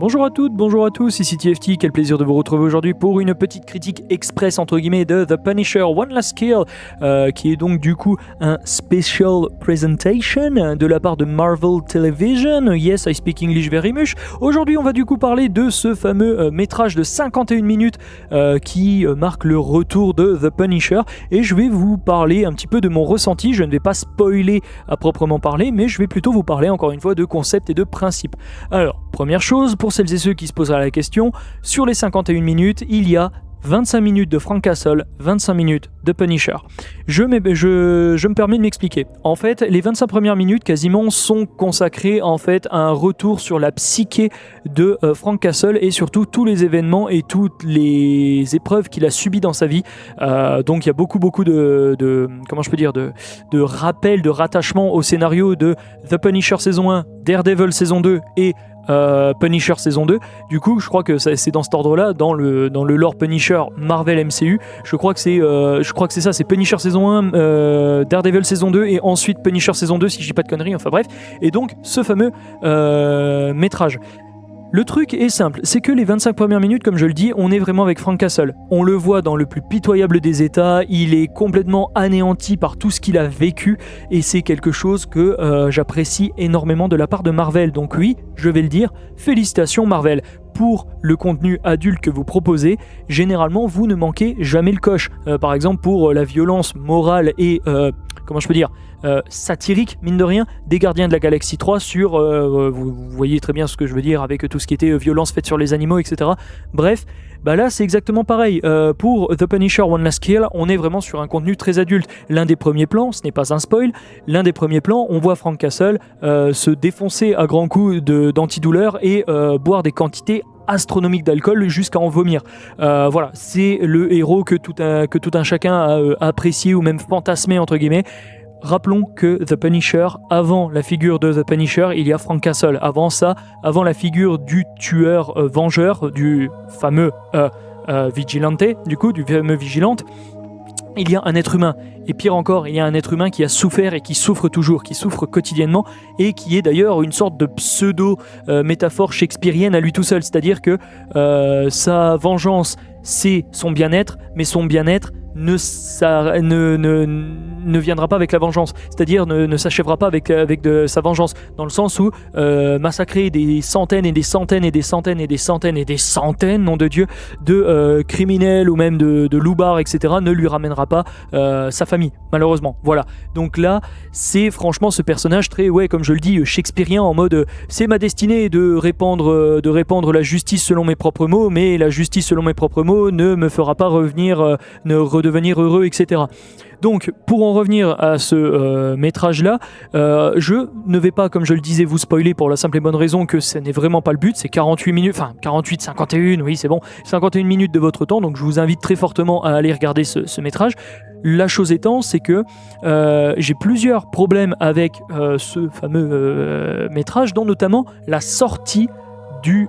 Bonjour à toutes, bonjour à tous, ici TFT, quel plaisir de vous retrouver aujourd'hui pour une petite critique express entre guillemets de The Punisher One Last Kill, qui est donc du coup un special presentation de la part de Marvel Television. Yes, I speak English very much. Aujourd'hui on va du coup parler de ce fameux métrage de 51 minutes qui marque le retour de The Punisher, et je vais vous parler un petit peu de mon ressenti. Je ne vais pas spoiler à proprement parler, mais je vais plutôt vous parler encore une fois de concepts et de principes. Alors, première chose, pour celles et ceux qui se poseraient la question, sur les 51 minutes, il y a 25 minutes de Frank Castle, 25 minutes de Punisher. Je me permets de m'expliquer. En fait, les 25 premières minutes quasiment sont consacrées en fait à un retour sur la psyché de Frank Castle et surtout tous les événements et toutes les épreuves qu'il a subies dans sa vie. Donc il y a beaucoup de comment je peux dire de rappels, de rattachements au scénario de The Punisher saison 1, Daredevil saison 2 et Punisher saison 2. Du coup, je crois que c'est dans cet ordre-là, dans le lore Punisher Marvel MCU. Je crois que c'est ça, c'est Punisher saison 1, Daredevil saison 2 et ensuite Punisher saison 2 si je dis pas de conneries, enfin bref. Et donc, ce fameux métrage. Le truc est simple, c'est que les 25 premières minutes, comme je le dis, on est vraiment avec Frank Castle. On le voit dans le plus pitoyable des états, il est complètement anéanti par tout ce qu'il a vécu, et c'est quelque chose que j'apprécie énormément de la part de Marvel. Donc oui, je vais le dire, félicitations Marvel. Pour le contenu adulte que vous proposez, généralement vous ne manquez jamais le coche. Par exemple pour la violence morale et comment je peux dire satirique, mine de rien, des Gardiens de la Galaxie 3 sur, vous voyez très bien ce que je veux dire avec tout ce qui était violence faite sur les animaux, etc. Bref, bah là c'est exactement pareil. Pour The Punisher One Last Kill, on est vraiment sur un contenu très adulte. L'un des premiers plans, ce n'est pas un spoil, l'un des premiers plans, on voit Frank Castle se défoncer à grands coups d'antidouleur et boire des quantités astronomique d'alcool jusqu'à en vomir. Voilà, c'est le héros que tout un chacun a apprécié ou même fantasmé entre guillemets. Rappelons que The Punisher, avant la figure de The Punisher, il y a Frank Castle. Avant ça, avant la figure du tueur vengeur, du fameux vigilante, du fameux vigilante, il y a un être humain. Et pire encore, il y a un être humain qui a souffert et qui souffre toujours, qui souffre quotidiennement, et qui est d'ailleurs une sorte de pseudo-métaphore shakespearienne à lui tout seul. C'est-à-dire que sa vengeance, c'est son bien-être, mais son bien-être ne viendra pas avec la vengeance, c'est-à-dire ne s'achèvera pas avec sa vengeance, dans le sens où massacrer des centaines et des centaines et des centaines et des centaines et des centaines, nom de Dieu, de criminels ou même de loupards, etc., ne lui ramènera pas sa famille, malheureusement. Voilà. Donc là, c'est franchement ce personnage très, comme je le dis, shakespearien, en mode c'est ma destinée de répandre la justice selon mes propres mots, mais la justice selon mes propres mots ne me fera pas redevenir heureux, etc. Donc, pour en revenir à ce métrage-là, je ne vais pas, comme je le disais, vous spoiler pour la simple et bonne raison que ce n'est vraiment pas le but. C'est 48 minutes, enfin 48, 51, oui c'est bon, 51 minutes de votre temps, donc je vous invite très fortement à aller regarder ce métrage. La chose étant, c'est que j'ai plusieurs problèmes avec ce fameux métrage, dont notamment la sortie du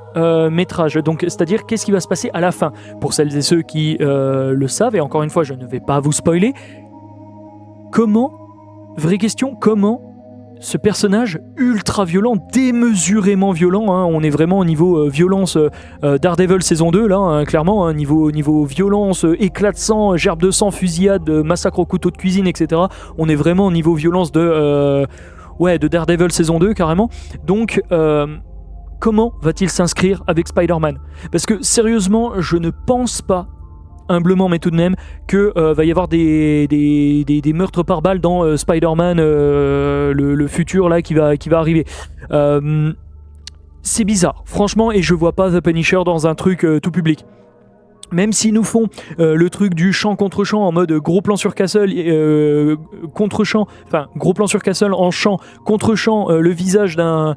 métrage. Donc, c'est-à-dire qu'est-ce qui va se passer à la fin. Pour celles et ceux qui le savent, et encore une fois, je ne vais pas vous spoiler, vraie question, comment ce personnage ultra violent, démesurément violent, hein, on est vraiment au niveau violence Daredevil saison 2, là, hein, clairement, hein, niveau violence, éclat de sang, gerbe de sang, fusillade, massacre au couteau de cuisine, etc. On est vraiment au niveau violence de Daredevil saison 2, carrément. Donc, comment va-t-il s'inscrire avec Spider-Man ? Parce que, sérieusement, je ne pense pas, humblement mais tout de même, que va y avoir des meurtres par balle dans Spider-Man le futur là qui va arriver. C'est bizarre, franchement, et je vois pas The Punisher dans un truc tout public. Même s'ils nous font le truc du champ contre champ en mode gros plan sur Castle contre champ, enfin gros plan sur Castle en champ contre champ, le visage d'un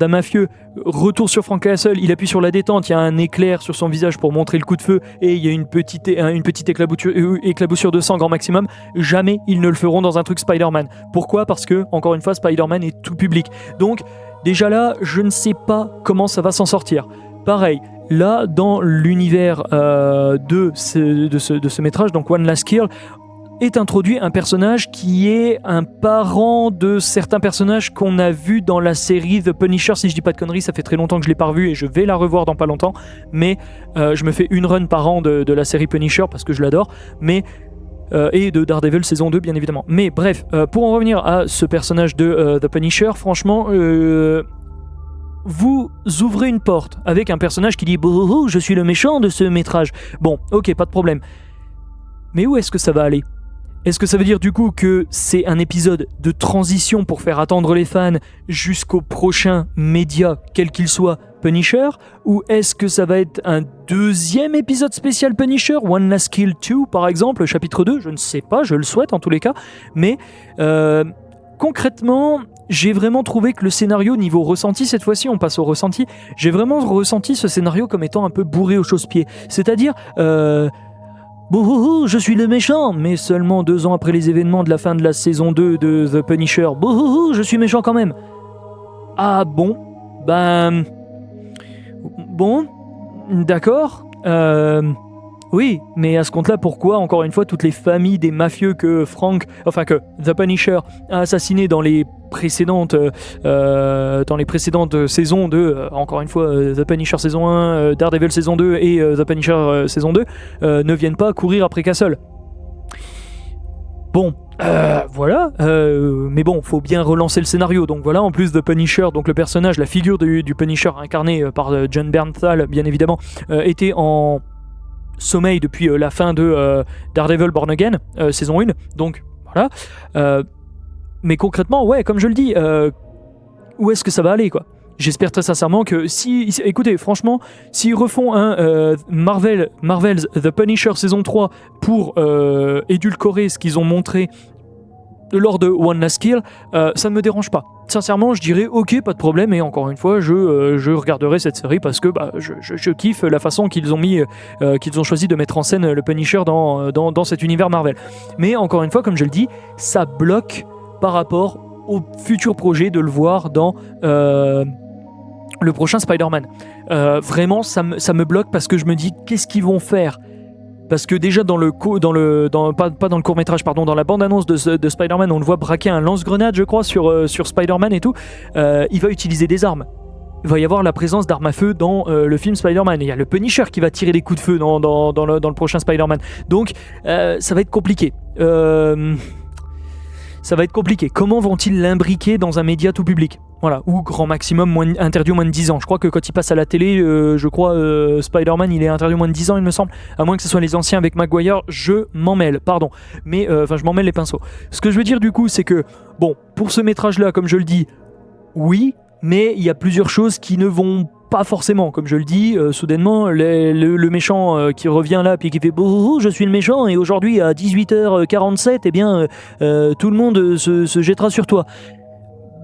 mafieux, retour sur Frank Castle, il appuie sur la détente, il y a un éclair sur son visage pour montrer le coup de feu et il y a une petite éclaboussure de sang grand maximum. Jamais ils ne le feront dans un truc Spider-Man. Pourquoi ? Parce que, encore une fois, Spider-Man est tout public. Donc déjà là, je ne sais pas comment ça va s'en sortir. Pareil, là, dans l'univers de ce métrage, donc One Last Kill, est introduit un personnage qui est un parent de certains personnages qu'on a vus dans la série The Punisher. Si je dis pas de conneries, ça fait très longtemps que je l'ai pas revu et je vais la revoir dans pas longtemps, mais je me fais une run par an de la série Punisher parce que je l'adore, mais et de Daredevil saison 2 bien évidemment. Mais bref, pour en revenir à ce personnage de The Punisher, franchement, vous ouvrez une porte avec un personnage qui dit « Bouhouhou, je suis le méchant de ce métrage ». Bon, ok, pas de problème. Mais où est-ce que ça va aller ? Est-ce que ça veut dire du coup que c'est un épisode de transition pour faire attendre les fans jusqu'au prochain média, quel qu'il soit, Punisher ? Ou est-ce que ça va être un deuxième épisode spécial Punisher, One Last Kill 2 par exemple, chapitre 2 ? Je ne sais pas, je le souhaite en tous les cas. Mais concrètement, j'ai vraiment trouvé que le scénario niveau ressenti, cette fois-ci on passe au ressenti, j'ai vraiment ressenti ce scénario comme étant un peu bourré au chausse-pied. C'est-à-dire... Bouhouhou, je suis le méchant, mais seulement 2 ans après les événements de la fin de la saison 2 de The Punisher. Bouhouhou, je suis méchant quand même. Ah bon ? Ben... Bon, d'accord. Oui, mais à ce compte-là, pourquoi, encore une fois, toutes les familles des mafieux que que The Punisher a assassinés dans les précédentes saisons de, encore une fois, The Punisher saison 1, Daredevil saison 2 et The Punisher saison 2, ne viennent pas courir après Castle. Bon, voilà, mais bon, faut bien relancer le scénario, donc voilà, en plus de Punisher, donc le personnage, la figure du Punisher incarné par John Bernthal, bien évidemment, était en sommeil depuis la fin de Daredevil Born Again, saison 1, donc voilà. Mais concrètement, ouais, comme je le dis, où est-ce que ça va aller, quoi ? J'espère très sincèrement que écoutez, franchement, s'ils refont un Marvel's The Punisher saison 3 pour édulcorer ce qu'ils ont montré lors de One Last Kill, ça ne me dérange pas. Sincèrement, je dirais ok, pas de problème, et encore une fois, je regarderai cette série parce que je kiffe la façon qu'ils ont choisi de mettre en scène le Punisher dans cet univers Marvel. Mais encore une fois, comme je le dis, ça bloque par rapport au futur projet de le voir dans le prochain Spider-Man. Vraiment, ça me bloque parce que je me dis qu'est-ce qu'ils vont faire ? Parce que déjà dans la bande-annonce de Spider-Man, on le voit braquer un lance-grenade, je crois, sur Spider-Man et tout. Il va utiliser des armes. Il va y avoir la présence d'armes à feu dans le film Spider-Man. Et il y a le Punisher qui va tirer des coups de feu dans le prochain Spider-Man. Donc, ça va être compliqué. Ça va être compliqué. Comment vont-ils l'imbriquer dans un média tout public ? Voilà, ou grand maximum interdit au moins de 10 ans. Je crois que quand il passe à la télé, Spider-Man, il est interdit au moins de 10 ans, il me semble. À moins que ce soit les anciens avec Maguire, je m'en mêle, pardon. Mais, je m'en mêle les pinceaux. Ce que je veux dire du coup, c'est que, bon, pour ce métrage-là, comme je le dis, oui, mais il y a plusieurs choses qui ne vont pas forcément. Comme je le dis, soudainement, le méchant qui revient là, puis qui fait « Bouhouhou, je suis le méchant, et aujourd'hui, à 18h47, eh bien, tout le monde se jettera sur toi. »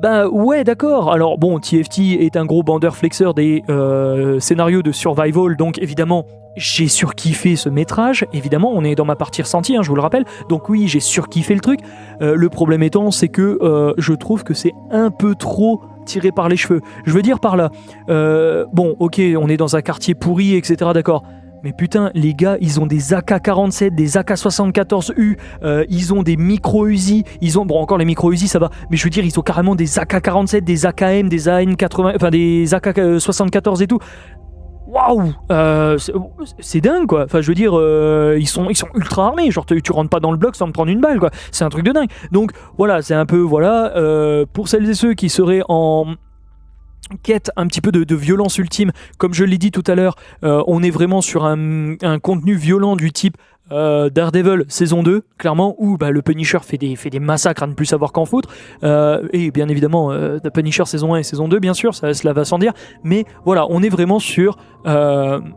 Bah ouais, d'accord. Alors bon, TFT est un gros bandeur flexeur des scénarios de survival, donc évidemment j'ai surkiffé ce métrage. Évidemment, on est dans ma partie ressentie, je vous le rappelle. Donc oui, j'ai surkiffé le truc. Le problème étant, c'est que je trouve que c'est un peu trop tiré par les cheveux. Je veux dire par là, bon, ok, on est dans un quartier pourri, etc. D'accord. Mais putain, les gars, ils ont des AK-47, des AK-74U, ils ont des micro-Uzi, bon, encore les micro-Uzi, ça va, mais je veux dire, ils ont carrément des AK-47, des AKM, des AN-80, enfin des AK-74 et tout. Waouh, c'est dingue, quoi. Enfin, je veux dire, ils sont ultra armés, genre tu rentres pas dans le bloc sans te prendre une balle, quoi. C'est un truc de dingue. Donc, voilà, c'est un peu, voilà, pour celles et ceux qui seraient en quête un petit peu de violence ultime, comme je l'ai dit tout à l'heure, on est vraiment sur un contenu violent du type Daredevil saison 2, clairement, où le Punisher fait des massacres à ne plus savoir qu'en foutre, et bien évidemment The Punisher saison 1 et saison 2, bien sûr, cela va sans dire, mais voilà, on est vraiment sur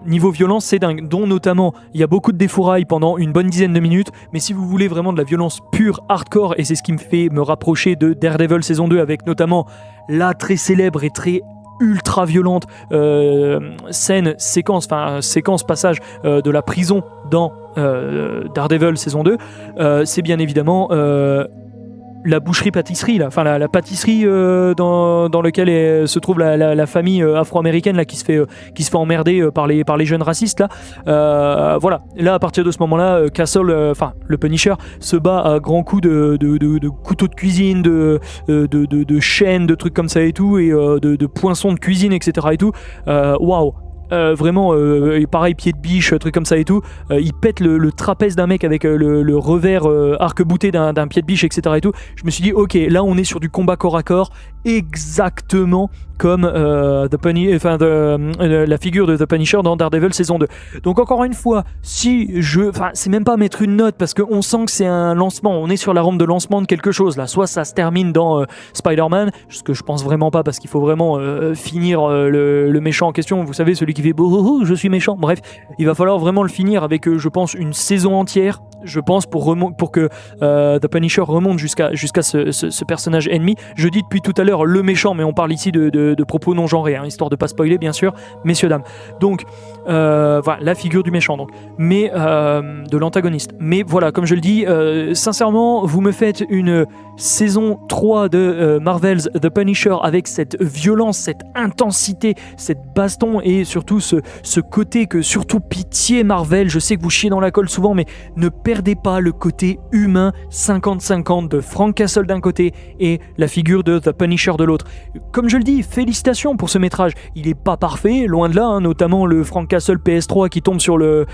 niveau violence, c'est dingue, dont notamment il y a beaucoup de défourailles pendant une bonne dizaine de minutes, mais si vous voulez vraiment de la violence pure, hardcore, et c'est ce qui me fait me rapprocher de Daredevil saison 2, avec notamment la très célèbre et très ultra violente séquence passage de la prison dans Daredevil saison 2, c'est bien évidemment la boucherie-pâtisserie, là, enfin la pâtisserie dans laquelle se trouve la famille afro-américaine là, qui se fait emmerder par les jeunes racistes là. Voilà, là à partir de ce moment-là, Castle, enfin le Punisher, se bat à grands coups de couteaux de cuisine, de chaînes, de trucs comme ça et tout, et de poinçons de cuisine, etc. et tout. Waouh! Vraiment, pareil, pied de biche, truc comme ça et tout. Il pète le trapèze d'un mec avec le revers arc-bouté d'un pied de biche, etc. et tout. Je me suis dit, ok, là on est sur du combat corps à corps, exactement comme la figure de The Punisher dans Daredevil saison 2. Donc encore une fois, c'est même pas mettre une note parce qu'on sent que c'est un lancement, on est sur la rampe de lancement de quelque chose là. Soit ça se termine dans Spider-Man, ce que je pense vraiment pas parce qu'il faut vraiment finir le méchant en question. Vous savez, celui qui fait je suis méchant. Bref, il va falloir vraiment le finir avec, je pense, une saison entière. Je pense pour que The Punisher remonte jusqu'à ce personnage ennemi. Je dis depuis tout à l'heure le méchant, mais on parle ici de propos non genrés, hein, histoire de pas spoiler bien sûr, messieurs dames. Donc voilà, la figure du méchant donc, mais de l'antagoniste. Mais voilà, comme je le dis, sincèrement, vous me faites une saison 3 de Marvel's The Punisher avec cette violence, cette intensité, cette baston et surtout ce côté que surtout pitié Marvel, je sais que vous chiez dans la colle souvent, mais ne perdez pas le côté humain 50-50 de Frank Castle d'un côté et la figure de The Punisher de l'autre. Comme je le dis, félicitations pour ce métrage. Il est pas parfait, loin de là, hein, notamment le Frank Castle PS3 qui tombe sur le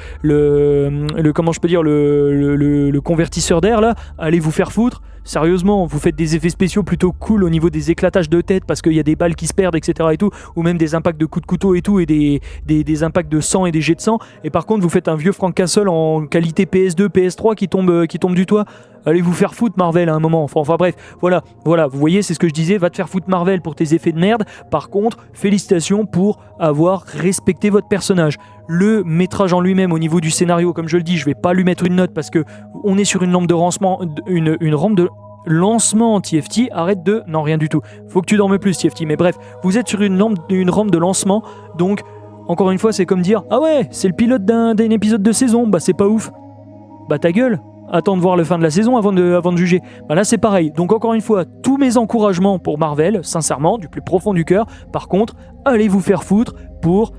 comment je peux dire, le convertisseur d'air là. Allez vous faire foutre. Sérieusement, vous faites des effets spéciaux plutôt cool au niveau des éclatages de tête parce qu'il y a des balles qui se perdent, etc. et tout, ou même des impacts de coups de couteau et tout, et des impacts de sang et des jets de sang. Et par contre, vous faites un vieux Frank Castle en qualité PS2, PS3 qui tombe du toit. Allez vous faire foutre Marvel à un moment. Enfin bref, voilà, vous voyez, c'est ce que je disais, va te faire foutre Marvel pour tes effets de merde. Par contre, félicitations pour avoir respecté votre personnage. Le métrage en lui-même au niveau du scénario, comme je le dis, je vais pas lui mettre une note parce que on est sur une rampe de lancement, une rampe de lancement TFT, arrête de... Non, rien du tout. Faut que tu dormes plus TFT, mais bref, vous êtes sur une rampe de lancement, donc encore une fois, c'est comme dire, ah ouais, c'est le pilote d'un épisode de saison, bah c'est pas ouf. Bah ta gueule, attends de voir la fin de la saison avant de juger. Bah là c'est pareil, donc encore une fois, tous mes encouragements pour Marvel, sincèrement, du plus profond du cœur. Par contre, allez vous faire foutre pour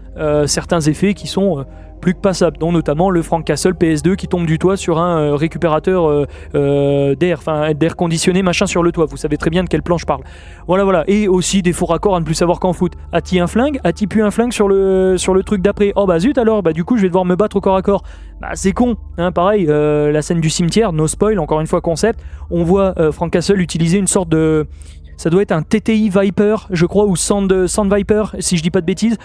certains effets qui sont plus que passables, dont notamment le Frank Castle PS2 qui tombe du toit sur un récupérateur d'air conditionné machin sur le toit. Vous savez très bien de quel plan je parle. Voilà, et aussi des faux raccords à ne plus savoir qu'en foot. A-t-il un flingue? A-t-il pu un flingue sur le truc d'après? Oh bah zut alors, bah du coup je vais devoir me battre au corps à corps. Bah c'est con, hein, pareil, la scène du cimetière, no spoil, encore une fois concept, on voit Frank Castle utiliser une sorte de... Ça doit être un TTI Viper, je crois, ou Sand Viper, si je dis pas de bêtises.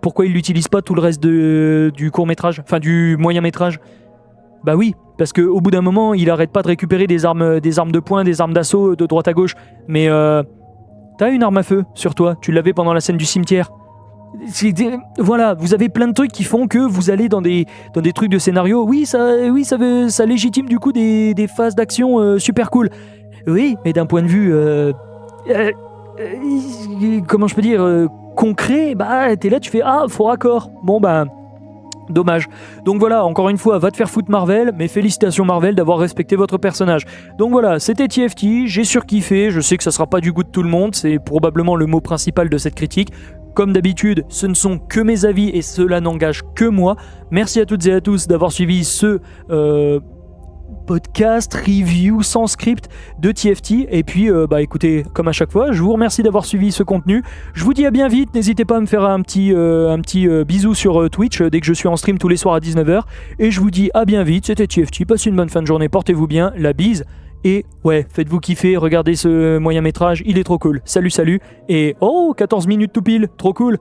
Pourquoi il l'utilise pas tout le reste du court-métrage, enfin du moyen-métrage? Bah oui, parce qu'au bout d'un moment, il arrête pas de récupérer des armes de poing, des armes d'assaut de droite à gauche. Mais t'as une arme à feu sur toi, tu l'avais pendant la scène du cimetière. Voilà, vous avez plein de trucs qui font que vous allez dans des trucs de scénario. Oui, ça légitime du coup des phases d'action super cool. Oui, mais d'un point de vue, comment je peux dire, concret, bah t'es là, tu fais faux raccord. Bon bah, dommage. Donc voilà, encore une fois, va te faire foutre Marvel, mais félicitations Marvel d'avoir respecté votre personnage. Donc voilà, c'était TFT, j'ai surkiffé, je sais que ça sera pas du goût de tout le monde, c'est probablement le mot principal de cette critique. Comme d'habitude, ce ne sont que mes avis et cela n'engage que moi. Merci à toutes et à tous d'avoir suivi ce... podcast, review sans script de TFT. Et puis bah écoutez, comme à chaque fois, je vous remercie d'avoir suivi ce contenu. Je vous dis à bien vite, n'hésitez pas à me faire un petit bisou sur Twitch dès que je suis en stream tous les soirs à 19h. Et je vous dis à bien vite, c'était TFT, passez une bonne fin de journée, portez-vous bien, la bise. Et ouais, faites-vous kiffer, regardez ce moyen métrage, il est trop cool. Salut, et 14 minutes tout pile, trop cool.